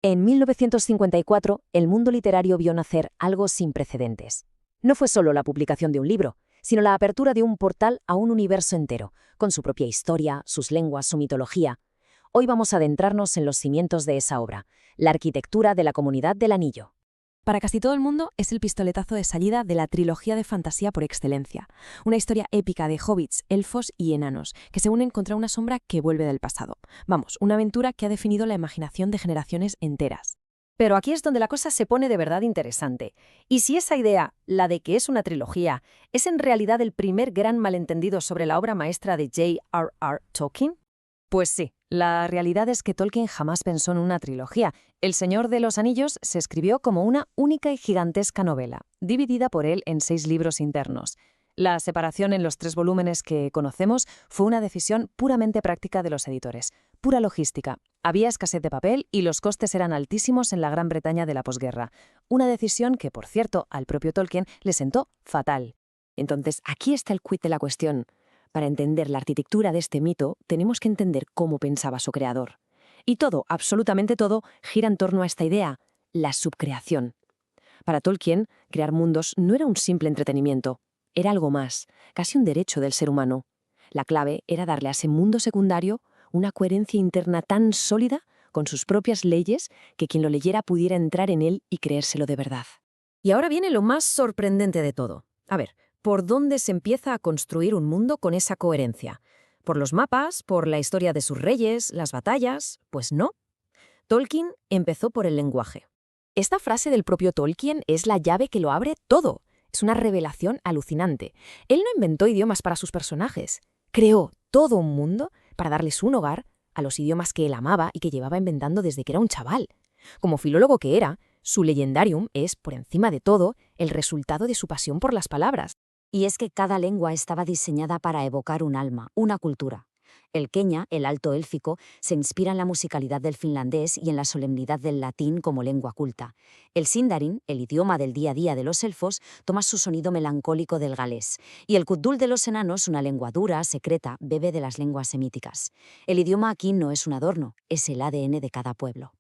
En 1954, el mundo literario vio nacer algo sin precedentes. No fue solo la publicación de un libro, sino la apertura de un portal a un universo entero, con su propia historia, sus lenguas, su mitología. Hoy vamos a adentrarnos en los cimientos de esa obra, la arquitectura de la Comunidad del Anillo. Para casi todo el mundo es el pistoletazo de salida de la trilogía de fantasía por excelencia, una historia épica de hobbits, elfos y enanos, que se unen contra una sombra que vuelve del pasado. Vamos, una aventura que ha definido la imaginación de generaciones enteras. Pero aquí es donde la cosa se pone de verdad interesante. ¿Y si esa idea, la de que es una trilogía, es en realidad el primer gran malentendido sobre la obra maestra de J.R.R. Tolkien? Pues sí, la realidad es que Tolkien jamás pensó en una trilogía. El Señor de los Anillos se escribió como una única y gigantesca novela, dividida por él en 6 libros internos. La separación en los 3 volúmenes que conocemos fue una decisión puramente práctica de los editores, pura logística. Había escasez de papel y los costes eran altísimos en la Gran Bretaña de la posguerra. Una decisión que, por cierto, al propio Tolkien le sentó fatal. Entonces, aquí está el quid de la cuestión. Para entender la arquitectura de este mito, tenemos que entender cómo pensaba su creador. Y todo, absolutamente todo, gira en torno a esta idea, la subcreación. Para Tolkien, crear mundos no era un simple entretenimiento, era algo más, casi un derecho del ser humano. La clave era darle a ese mundo secundario una coherencia interna tan sólida, con sus propias leyes, que quien lo leyera pudiera entrar en él y creérselo de verdad. Y ahora viene lo más sorprendente de todo. A ver, ¿por dónde se empieza a construir un mundo con esa coherencia? ¿Por los mapas? ¿Por la historia de sus reyes? ¿Las batallas? Pues no. Tolkien empezó por el lenguaje. Esta frase del propio Tolkien es la llave que lo abre todo. Es una revelación alucinante. Él no inventó idiomas para sus personajes. Creó todo un mundo para darles un hogar a los idiomas que él amaba y que llevaba inventando desde que era un chaval. Como filólogo que era, su Legendarium es, por encima de todo, el resultado de su pasión por las palabras. Y es que cada lengua estaba diseñada para evocar un alma, una cultura. El quenya, el alto élfico, se inspira en la musicalidad del finlandés y en la solemnidad del latín como lengua culta. El sindarin, el idioma del día a día de los elfos, toma su sonido melancólico del galés. Y el kudul de los enanos, una lengua dura, secreta, bebe de las lenguas semíticas. El idioma aquí no es un adorno, es el ADN de cada pueblo.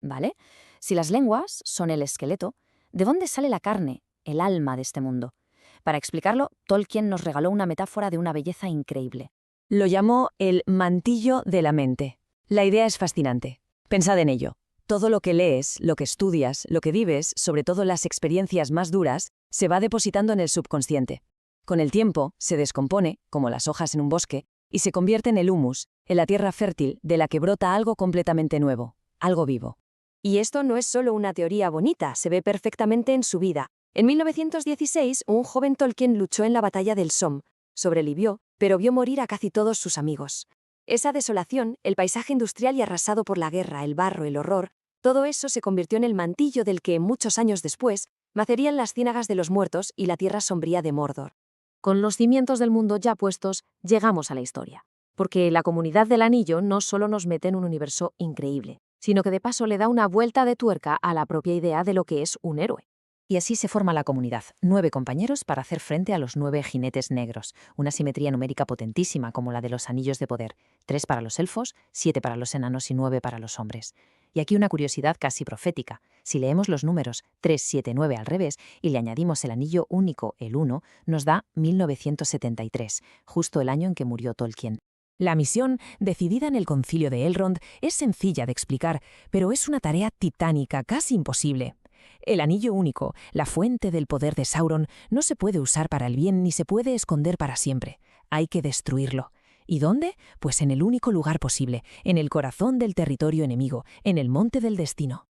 ¿Vale? Si las lenguas son el esqueleto, ¿de dónde sale la carne, el alma de este mundo? Para explicarlo, Tolkien nos regaló una metáfora de una belleza increíble. Lo llamó el mantillo de la mente. La idea es fascinante. Pensad en ello. Todo lo que lees, lo que estudias, lo que vives, sobre todo las experiencias más duras, se va depositando en el subconsciente. Con el tiempo, se descompone, como las hojas en un bosque, y se convierte en el humus, en la tierra fértil de la que brota algo completamente nuevo, algo vivo. Y esto no es solo una teoría bonita, se ve perfectamente en su vida. En 1916, un joven Tolkien luchó en la batalla del Somme. Sobrevivió, pero vio morir a casi todos sus amigos. Esa desolación, el paisaje industrial y arrasado por la guerra, el barro, el horror, todo eso se convirtió en el mantillo del que, muchos años después, nacerían las ciénagas de los muertos y la tierra sombría de Mordor. Con los cimientos del mundo ya puestos, llegamos a la historia. Porque la Comunidad del Anillo no solo nos mete en un universo increíble, sino que de paso le da una vuelta de tuerca a la propia idea de lo que es un héroe. Y así se forma la comunidad, 9 compañeros para hacer frente a los 9 jinetes negros, una simetría numérica potentísima como la de los anillos de poder, 3 para los elfos, 7 para los enanos y 9 para los hombres. Y aquí una curiosidad casi profética. Si leemos los números 3, 7, 9 al revés y le añadimos el anillo único, el 1, nos da 1973, justo el año en que murió Tolkien. La misión, decidida en el concilio de Elrond, es sencilla de explicar, pero es una tarea titánica, casi imposible. El anillo único, la fuente del poder de Sauron, no se puede usar para el bien ni se puede esconder para siempre. Hay que destruirlo. ¿Y dónde? Pues en el único lugar posible, en el corazón del territorio enemigo, en el Monte del Destino.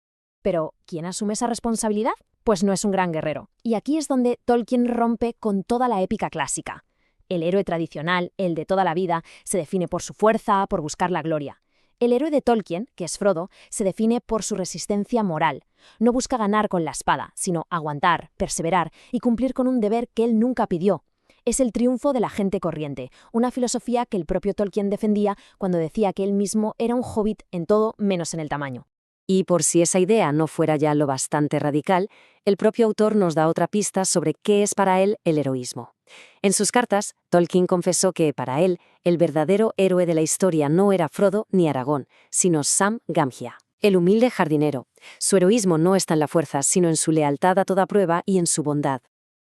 Pero, ¿quién asume esa responsabilidad? Pues no es un gran guerrero. Y aquí es donde Tolkien rompe con toda la épica clásica. El héroe tradicional, el de toda la vida, se define por su fuerza, por buscar la gloria. El héroe de Tolkien, que es Frodo, se define por su resistencia moral. No busca ganar con la espada, sino aguantar, perseverar y cumplir con un deber que él nunca pidió. Es el triunfo de la gente corriente, una filosofía que el propio Tolkien defendía cuando decía que él mismo era un hobbit en todo menos en el tamaño. Y por si esa idea no fuera ya lo bastante radical, el propio autor nos da otra pista sobre qué es para él el heroísmo. En sus cartas, Tolkien confesó que, para él, el verdadero héroe de la historia no era Frodo ni Aragorn, sino Sam Gamgea. El humilde jardinero. Su heroísmo no está en la fuerza, sino en su lealtad a toda prueba y en su bondad.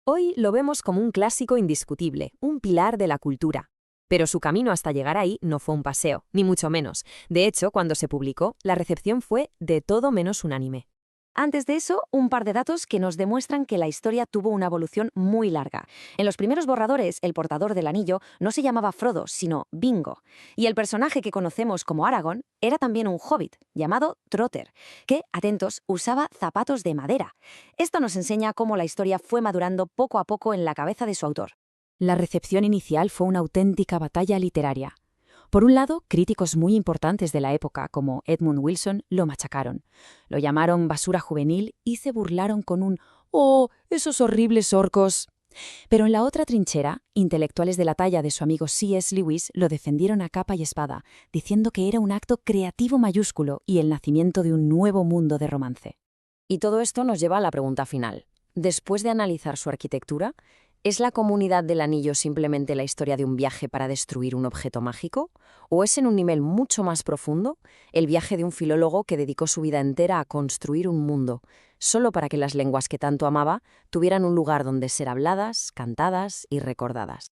Hoy lo vemos como un clásico indiscutible, un pilar de la cultura. Pero su camino hasta llegar ahí no fue un paseo, ni mucho menos. De hecho, cuando se publicó, la recepción fue de todo menos unánime. Antes de eso, un par de datos que nos demuestran que la historia tuvo una evolución muy larga. En los primeros borradores, el portador del anillo no se llamaba Frodo, sino Bingo. Y el personaje que conocemos como Aragorn era también un hobbit, llamado Trotter, que, atentos, usaba zapatos de madera. Esto nos enseña cómo la historia fue madurando poco a poco en la cabeza de su autor. La recepción inicial fue una auténtica batalla literaria. Por un lado, críticos muy importantes de la época, como Edmund Wilson, lo machacaron. Lo llamaron basura juvenil y se burlaron con un «¡Oh, esos horribles orcos!». Pero en la otra trinchera, intelectuales de la talla de su amigo C.S. Lewis lo defendieron a capa y espada, diciendo que era un acto creativo mayúsculo y el nacimiento de un nuevo mundo de romance. Y todo esto nos lleva a la pregunta final. Después de analizar su arquitectura, ¿es la Comunidad del Anillo simplemente la historia de un viaje para destruir un objeto mágico? ¿O es en un nivel mucho más profundo el viaje de un filólogo que dedicó su vida entera a construir un mundo, solo para que las lenguas que tanto amaba tuvieran un lugar donde ser habladas, cantadas y recordadas?